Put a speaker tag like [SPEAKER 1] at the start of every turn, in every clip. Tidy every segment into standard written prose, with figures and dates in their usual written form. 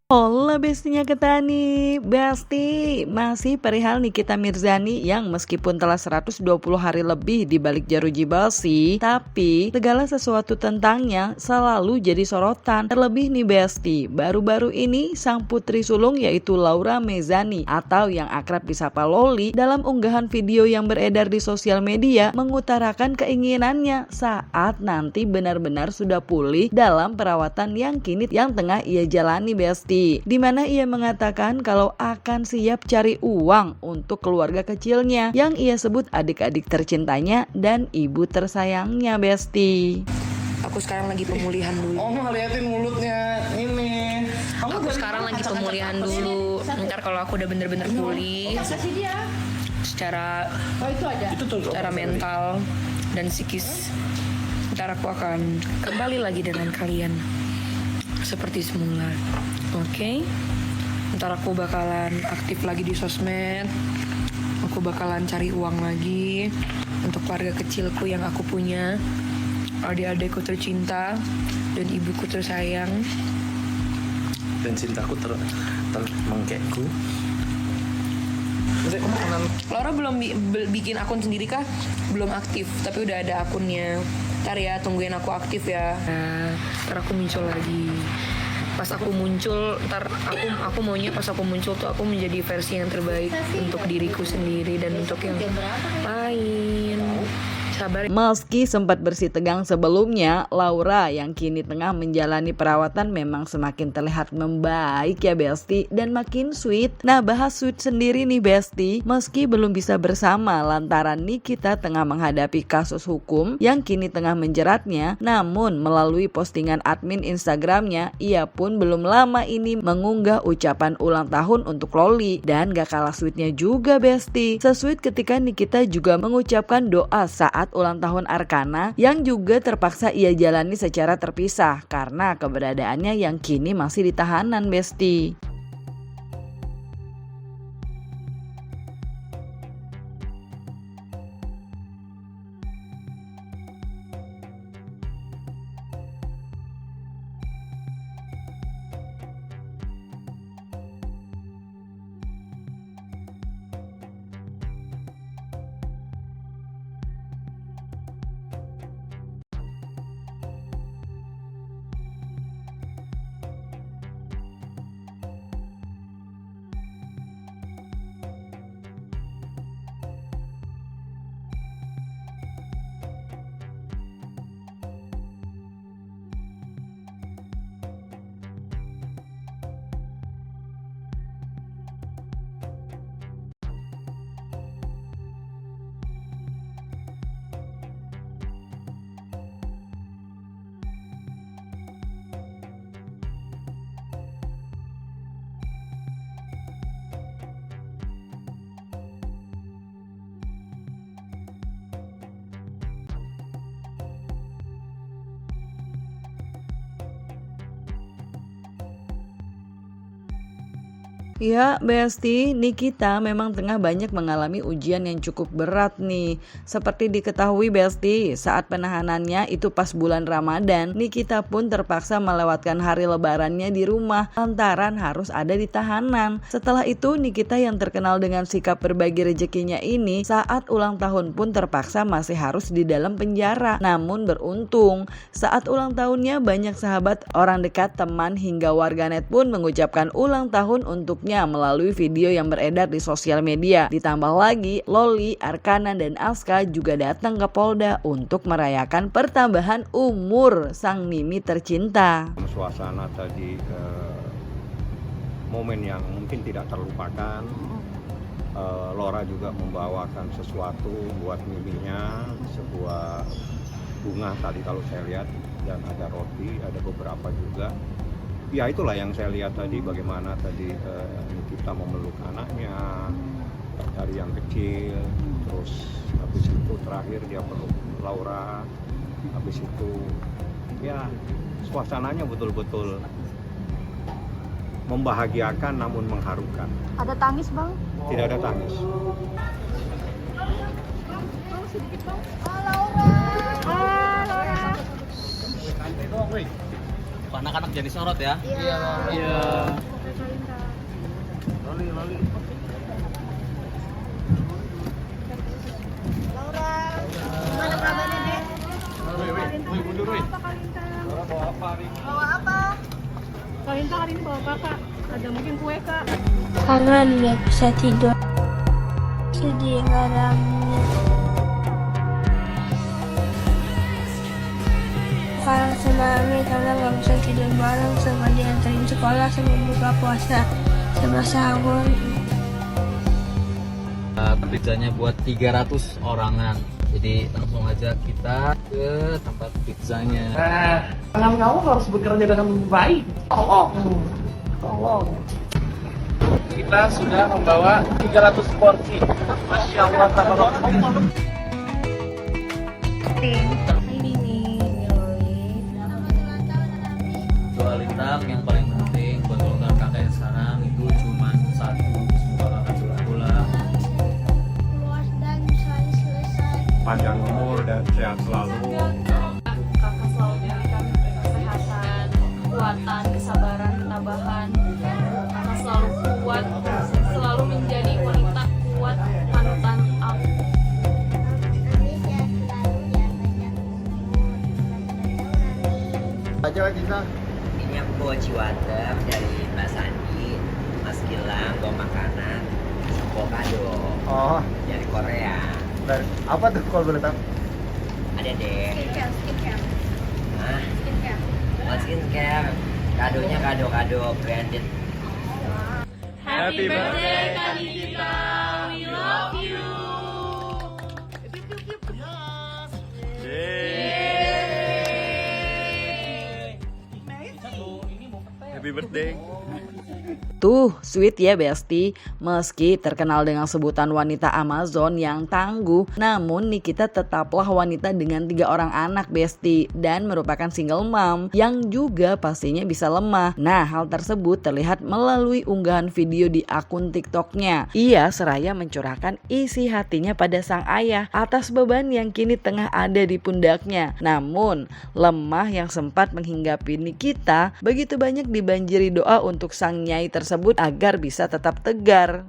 [SPEAKER 1] Hola bestinya Ketani, Besti masih perihal Nikita Mirzani yang meskipun telah 120 hari lebih di balik jeruji besi, tapi segala sesuatu tentangnya selalu jadi sorotan. Terlebih nih Besti, baru-baru ini sang putri sulung yaitu Laura Mezani atau yang akrab disapa Loli dalam unggahan video yang beredar di sosial media mengutarakan keinginannya saat nanti benar-benar sudah pulih dalam perawatan yang kini yang tengah ia jalani Besti. Di mana ia mengatakan kalau akan siap cari uang untuk keluarga kecilnya yang ia sebut adik-adik tercintanya dan ibu tersayangnya Besti.
[SPEAKER 2] Aku sekarang lagi pemulihan dulu.
[SPEAKER 3] Oh, liatin mulutnya ini.
[SPEAKER 2] Aku sekarang lagi pemulihan dulu. Ntar kalau aku udah bener-bener pulih secara mental dan psikis, ntar aku akan kembali lagi dengan kalian seperti semula. Oke? Ntar aku bakalan aktif lagi di sosmed. Aku bakalan cari uang lagi untuk keluarga kecilku yang aku punya, adik-adikku tercinta dan ibuku tersayang.
[SPEAKER 3] Dan cintaku termengkekku.
[SPEAKER 2] Laura belum bikin akun sendiri kah? Belum aktif, tapi udah ada akunnya. Ntar ya, tungguin aku aktif ya. Ntar aku muncul lagi. Pas aku muncul, ntar aku maunya pas aku muncul tuh aku menjadi versi yang terbaik untuk diriku sendiri dan untuk yang lain. Sabar.
[SPEAKER 1] Meski sempat bersih tegang sebelumnya, Laura yang kini tengah menjalani perawatan memang semakin terlihat membaik ya Besti dan makin sweet. Nah, bahas sweet sendiri nih Besti, meski belum bisa bersama lantaran Nikita tengah menghadapi kasus hukum yang kini tengah menjeratnya, namun melalui postingan admin Instagramnya, ia pun belum lama ini mengunggah ucapan ulang tahun untuk Loli. Dan gak kalah sweetnya juga Besti, sesweet ketika Nikita juga mengucapkan doa saat ulang tahun Arkana yang juga terpaksa ia jalani secara terpisah karena keberadaannya yang kini masih di tahanan Besti. Ya Besti, Nikita memang tengah banyak mengalami ujian yang cukup berat nih. Seperti diketahui Besti, saat penahanannya itu pas bulan Ramadan, Nikita pun terpaksa melewatkan hari lebarannya di rumah lantaran harus ada di tahanan. Setelah itu Nikita yang terkenal dengan sikap berbagi rezekinya ini saat ulang tahun pun terpaksa masih harus di dalam penjara. Namun beruntung saat ulang tahunnya banyak sahabat, orang dekat, teman hingga warganet pun mengucapkan ulang tahun untuknya melalui video yang beredar di sosial media. Ditambah lagi Loli, Arkana dan Aska juga datang ke Polda untuk merayakan pertambahan umur sang Mimi tercinta.
[SPEAKER 4] Suasana tadi momen yang mungkin tidak terlupakan. Laura juga membawakan sesuatu buat Miminya, sebuah bunga tadi kalau saya lihat, dan ada roti, ada beberapa juga. Ya itulah yang saya lihat tadi, bagaimana tadi kita memeluk anaknya dari yang kecil, terus habis itu terakhir dia peluk Laura, habis itu ya suasananya betul-betul membahagiakan namun mengharukan.
[SPEAKER 5] Ada tangis bang?
[SPEAKER 4] Tidak ada tangis.
[SPEAKER 5] Sedikit bang. Laura. Laura.
[SPEAKER 6] anak-anak jadi sorot ya.
[SPEAKER 5] Iya.
[SPEAKER 3] Loli.
[SPEAKER 5] Laura, gimana kabarnya, Dek?
[SPEAKER 3] Woi, mundur woi.
[SPEAKER 5] Bawa apa?
[SPEAKER 7] Kalintang hari ini bawa kakak. Ada mungkin kue kak.
[SPEAKER 8] Kangen nggak bisa tidur. Sedih nggak ada Sekarang tsunami karena nggak bisa tidur bareng sama diantarin sekolah sama buka puasa sama sahur.
[SPEAKER 6] Pizzanya buat 300 orangan. Jadi langsung aja kita ke tempat pizzanya.
[SPEAKER 3] Kamu harus bekerja dengan baik. Tolong. Kita sudah membawa 300 porsi. Masya Allah, tabarakallah.
[SPEAKER 6] Doa lintang yang paling penting buat golongan kakak yang sekarang itu cuma satu, semoga kakak pulang.
[SPEAKER 8] Luas dan selesai.
[SPEAKER 4] Panjang umur dan sehat selalu.
[SPEAKER 7] Kakak selalu memberikan kesehatan, kekuatan, kesabaran, ketabahan. Kakak selalu kuat, selalu menjadi wanita kuat, panutan aku.
[SPEAKER 4] Aja kita.
[SPEAKER 9] Ini aku bawa ciwater dari Mbak Sandi, Mas Gilang bawa makanan, bawa kado
[SPEAKER 4] Oh,
[SPEAKER 9] dari Korea.
[SPEAKER 4] dari apa tuh kalau boleh tahu?
[SPEAKER 9] Ada deh.
[SPEAKER 5] Skincare.
[SPEAKER 9] Hah? Buat skincare. Kadonya kado-kado branded.
[SPEAKER 7] Happy birthday Kalita, we love you.
[SPEAKER 3] Happy birthday.
[SPEAKER 1] Tuh, sweet ya Besti. Meski terkenal dengan sebutan wanita Amazon yang tangguh, namun Nikita tetaplah wanita dengan 3 orang anak Besti, dan merupakan single mom yang juga pastinya bisa lemah. Nah, hal tersebut terlihat melalui unggahan video di akun TikToknya. Ia seraya mencurahkan isi hatinya pada sang ayah atas beban yang kini tengah ada di pundaknya. Namun, lemah yang sempat menghinggapi Nikita begitu banyak dibanjiri doa untuk sang nyai tersebut agar bisa tetap tegar.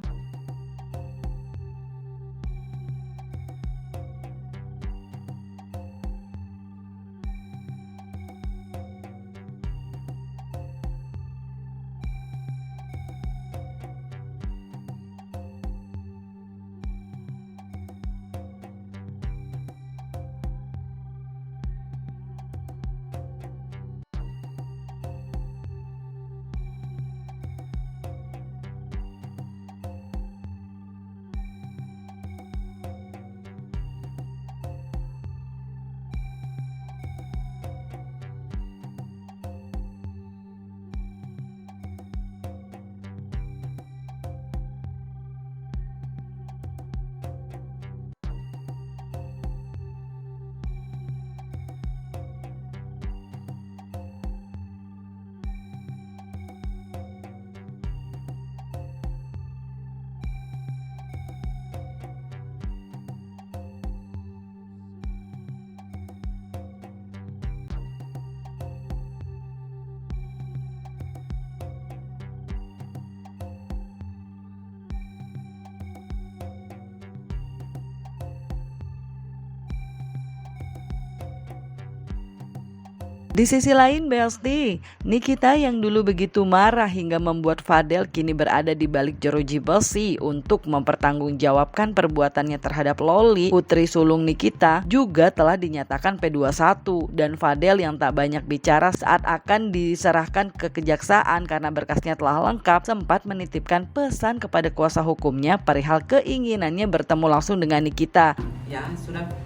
[SPEAKER 1] Di sisi lain Besti, Nikita yang dulu begitu marah hingga membuat Fadel kini berada di balik jeruji besi untuk mempertanggungjawabkan perbuatannya terhadap Loli, putri sulung Nikita, juga telah dinyatakan P21, dan Fadel yang tak banyak bicara saat akan diserahkan ke kejaksaan karena berkasnya telah lengkap sempat menitipkan pesan kepada kuasa hukumnya perihal keinginannya bertemu langsung dengan Nikita.
[SPEAKER 10] Ya,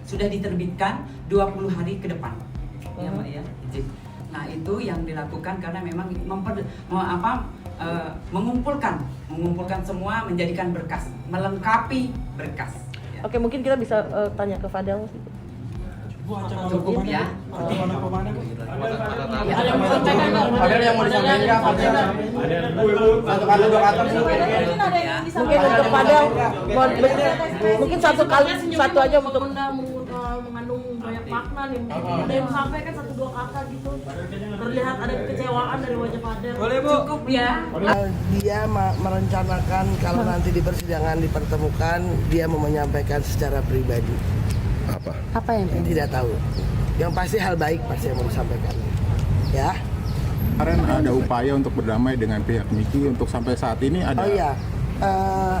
[SPEAKER 10] sudah diterbitkan 20 hari ke depan. Ya Mbak ya, izin. Nah itu yang dilakukan karena memang mengumpulkan semua, menjadikan berkas, melengkapi berkas. Ya.
[SPEAKER 7] Oke, mungkin kita bisa tanya ke Fadel.
[SPEAKER 10] Cukup ya.
[SPEAKER 3] Ada yang mau disampaikan? Satu kali dua kata.
[SPEAKER 7] Mungkin untuk Fadel, mungkin satu aja untuk
[SPEAKER 2] mengandung banyak
[SPEAKER 7] makna nih. Ada yang sampaikan 1-2 kata gitu. Terlihat ada kekecewaan dari wajah Fadel.
[SPEAKER 10] Boleh Bu. Cukup ya.
[SPEAKER 11] Dia merencanakan kalau nanti di persidangan dipertemukan, dia mau menyampaikan secara pribadi.
[SPEAKER 7] Apa yang
[SPEAKER 11] Tidak tahu. Yang pasti hal baik pasti yang mau disampaikan. Ya.
[SPEAKER 12] Kemarin ada upaya untuk berdamai dengan pihak Niki, untuk sampai saat ini ada.
[SPEAKER 11] Oh iya.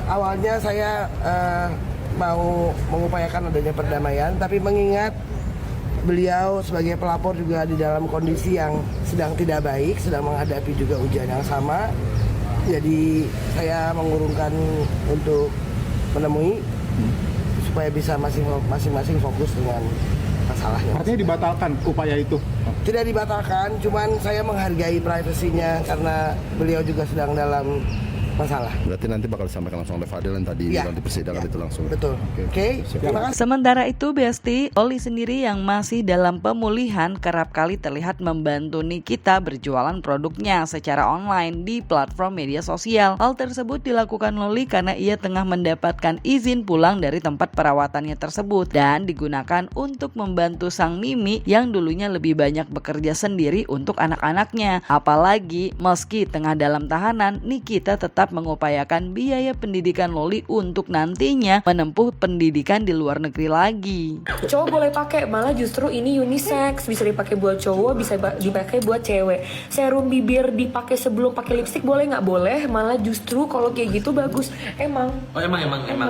[SPEAKER 11] Awalnya saya mau mengupayakan adanya perdamaian, tapi mengingat beliau sebagai pelapor juga di dalam kondisi yang sedang tidak baik, sedang menghadapi juga ujian yang sama. Jadi saya mengurungkan untuk menemui supaya bisa masing-masing fokus dengan masalahnya.
[SPEAKER 12] Artinya dibatalkan upaya itu?
[SPEAKER 11] Tidak dibatalkan, cuman saya menghargai privasinya karena beliau juga sedang dalam masalah.
[SPEAKER 13] Berarti nanti bakal disampaikan langsung oleh Fadel yang tadi bilang di persidangan itu langsung.
[SPEAKER 11] Betul. Oke. Terima kasih.
[SPEAKER 1] Sementara itu Besti, Oli sendiri yang masih dalam pemulihan kerap kali terlihat membantu Nikita berjualan produknya secara online di platform media sosial. Hal tersebut dilakukan Loli karena ia tengah mendapatkan izin pulang dari tempat perawatannya tersebut dan digunakan untuk membantu sang Mimi yang dulunya lebih banyak bekerja sendiri untuk anak-anaknya. Apalagi meski tengah dalam tahanan, Nikita tetap mengupayakan biaya pendidikan Loli untuk nantinya menempuh pendidikan di luar negeri lagi.
[SPEAKER 2] Cowok boleh pakai, malah justru ini unisex, bisa dipakai buat cowok, bisa dipakai buat cewek. Serum bibir dipakai sebelum pakai lipstik boleh nggak? Boleh, malah justru kalau kayak gitu bagus. Emang.
[SPEAKER 3] Oh emang.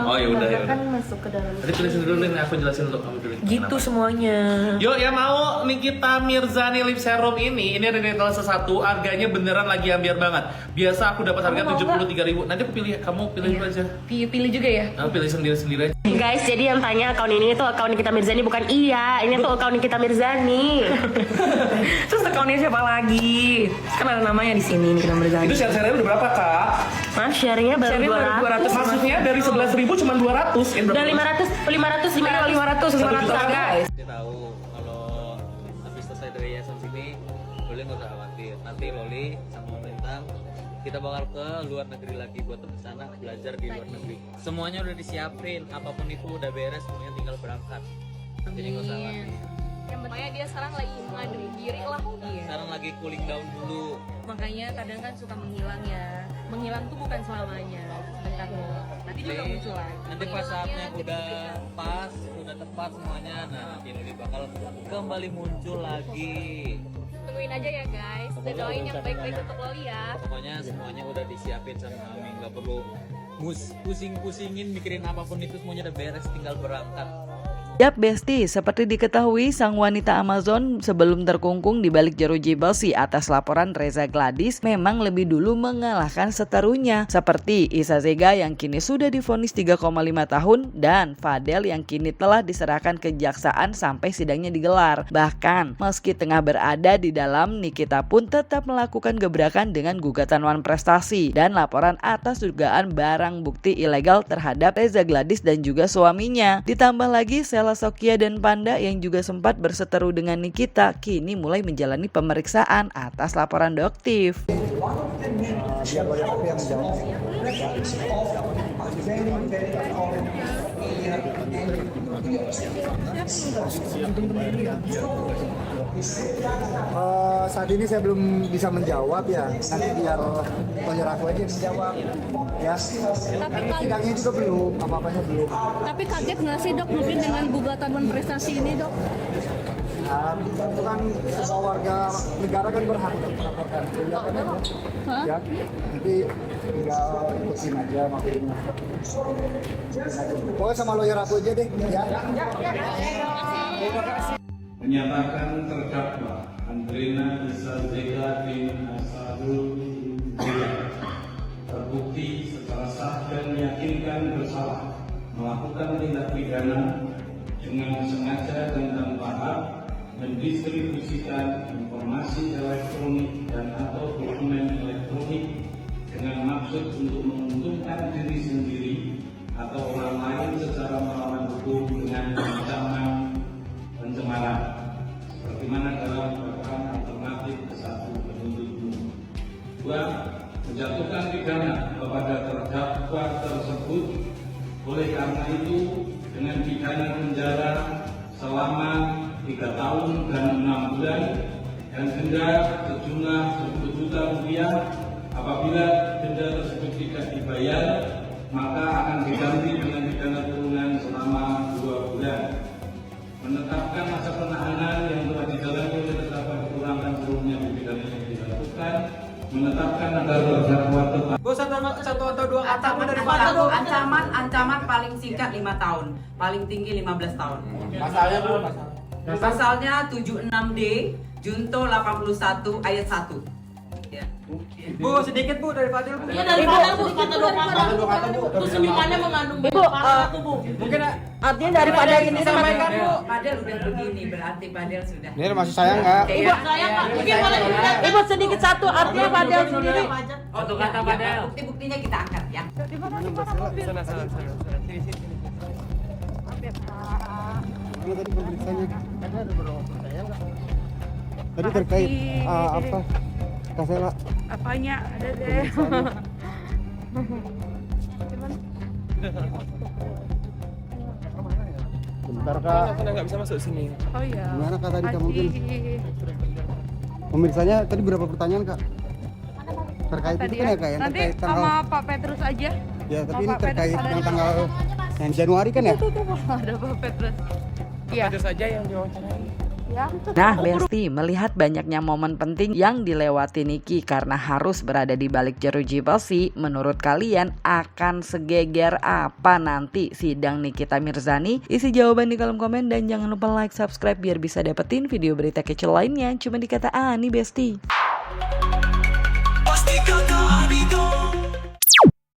[SPEAKER 3] Oh ya udah.
[SPEAKER 7] Kan masuk ke dalam.
[SPEAKER 3] Tadi tulisin dulu nih, aku jelasin dulu kamu dulu.
[SPEAKER 2] Gitu
[SPEAKER 3] kenapa.
[SPEAKER 2] semuanya.
[SPEAKER 3] Yuk ya mau Nikita Mirzani lip serum ini ada di etalase 1, harganya beneran lagi ambiar banget. Biasa aku dapat harga 73.000. Nanti aku pilih, kamu pilih dulu aja.
[SPEAKER 2] Pilih juga ya.
[SPEAKER 3] Pilih sendiri aja.
[SPEAKER 7] Guys, jadi yang tanya akun ini tuh akun Nikita Mirzani bukan iya. Ini tuh akun Nikita Mirzani.
[SPEAKER 2] Terus akunnya siapa lagi? Kan ada namanya di sini Nikita Mirzani.
[SPEAKER 3] Itu share-nya udah berapa Kak?
[SPEAKER 7] Mas, share-nya baru 200.
[SPEAKER 3] Maksudnya dari 11.000 cuma 200.
[SPEAKER 7] Udah 500 guys.
[SPEAKER 6] Dia tahu kalau habis selesai dari yayasan sini, Loli nggak usah khawatir. Nanti Loli sama pemerintah kita bakal ke luar negeri lagi buat terus sana belajar di luar negeri. Semuanya udah disiapin, apapun itu udah beres, semuanya tinggal berangkat. Jadi nggak usah khawatir.
[SPEAKER 5] Yang pentingnya dia sekarang lagi mengadui diri lah.
[SPEAKER 6] Sekarang lagi cooling down dulu.
[SPEAKER 5] Makanya kadang kan suka menghilang ya. Menghilang tuh bukan selamanya. Bentar nanti juga muncul lagi.
[SPEAKER 6] Nanti pas saatnya udah pas, udah tepat semuanya, nah nanti Loli bakal kembali muncul lagi.
[SPEAKER 5] Tungguin aja ya guys. Dan doain yang baik-baik untuk Loli ya.
[SPEAKER 6] Pokoknya semuanya udah disiapin sama kami, nggak perlu pusing-pusingin mikirin apapun itu, semuanya udah beres, tinggal berangkat.
[SPEAKER 1] Yap Besti, seperti diketahui sang wanita Amazon sebelum terkungkung di balik jeruji besi atas laporan Reza Gladys memang lebih dulu mengalahkan seterunya seperti Isa Zega yang kini sudah divonis 3,5 tahun dan Fadel yang kini telah diserahkan kejaksaan sampai sidangnya digelar. Bahkan meski tengah berada di dalam, Nikita pun tetap melakukan gebrakan dengan gugatan Wan Prestasi dan laporan atas dugaan barang bukti ilegal terhadap Reza Gladys dan juga suaminya. Ditambah lagi Sela Sokia dan Panda yang juga sempat berseteru dengan Nikita kini mulai menjalani pemeriksaan atas laporan Doktif.
[SPEAKER 14] Saat ini saya belum bisa menjawab ya, nanti biar lawyer aku aja menjawab ya. Sidangnya juga belum, apa-apanya belum.
[SPEAKER 7] Tapi kaget nggak sih dok mungkin dengan gugatan Wan Prestasi ini dok?
[SPEAKER 14] Itu kan semua warga negara kan berhak untuk melaporkan kegiatannya ya. Nanti tinggal ikutin aja maksudnya. Pokoknya sama lawyer aku aja deh ya.
[SPEAKER 15] Terima kasih. Menyatakan terdakwa Andrina Isa Zega bin Asadul terbukti secara sah dan meyakinkan bersalah melakukan tindak pidana dengan sengaja dan tanpa hak mendistribusikan informasi elektronik dan atau dokumen elektronik dengan maksud untuk menguntungkan diri sendiri atau orang lain secara melawan hukum dengan ancaman pencemaran, seperti mana dalam dakwaan alternatif ke-1 penuntut umum. 2. Menjatuhkan pidana kepada terdakwa tersebut. Oleh karena itu, dengan pidana penjara selama 15 3 tahun dan 6 bulan dan denda sejumlah Rp10 juta apabila denda tersebut tidak dibayar maka akan diganti dengan pidana kurungan selama 2 bulan. Menetapkan masa penahanan yang telah dijalani oleh terdakwa dikurangkan kurungnya pidana yang dilakukan. Menetapkan agar terdakwa tetap.
[SPEAKER 10] Bu, satu atau dua ancaman dari ancaman paling singkat 5 tahun, paling tinggi 15 tahun.
[SPEAKER 14] Pasalnya Bu,
[SPEAKER 10] Pasalnya 76D Junto 81 ayat 1. Ya. Bu, sedikit Bu dari Fadil Bu.
[SPEAKER 7] Iya dari Fadil Bu, kata dua kata Bu. Itu senyumannya mengandung banyak satu Bu.
[SPEAKER 10] Mungkin
[SPEAKER 11] Artinya daripada ini
[SPEAKER 10] disampaikan Bu. Fadil udah begini, berarti Fadil sudah.
[SPEAKER 14] ini masih sayang nggak?
[SPEAKER 7] Ibu sayang Pak, mungkin boleh
[SPEAKER 11] Ibu sedikit satu, artinya Fadil sendiri.
[SPEAKER 10] Oh, tuh kata Fadil. Bukti-buktinya kita angkat ya.
[SPEAKER 14] Ini tadi pemeriksaannya. Tadi terkait apa? Kasela.
[SPEAKER 2] Apanya ada deh.
[SPEAKER 14] Bentar Kak.
[SPEAKER 2] Nggak bisa masuk sini. Oh iya.
[SPEAKER 14] Gimana Kak tadi Kak mungkin? Pemeriksanya tadi berapa pertanyaan Kak? Terkait itu kan ya Kak yang terkait tanggal.
[SPEAKER 2] Sama Pak Petrus aja.
[SPEAKER 14] Ya tapi ini terkait yang tanggal yang Januari kan ya?
[SPEAKER 2] Tuh, ada Pak Petrus. Iya. Petrus aja yang diwawancarai. Ya.
[SPEAKER 1] Nah, Besti, melihat banyaknya momen penting yang dilewati Niki karena harus berada di balik jeruji besi, menurut kalian akan segeger apa nanti sidang Nikita Mirzani? Isi jawaban di kolom komen dan jangan lupa like, subscribe biar bisa dapetin video berita kecil lainnya cuma di Kata Ani, Besti.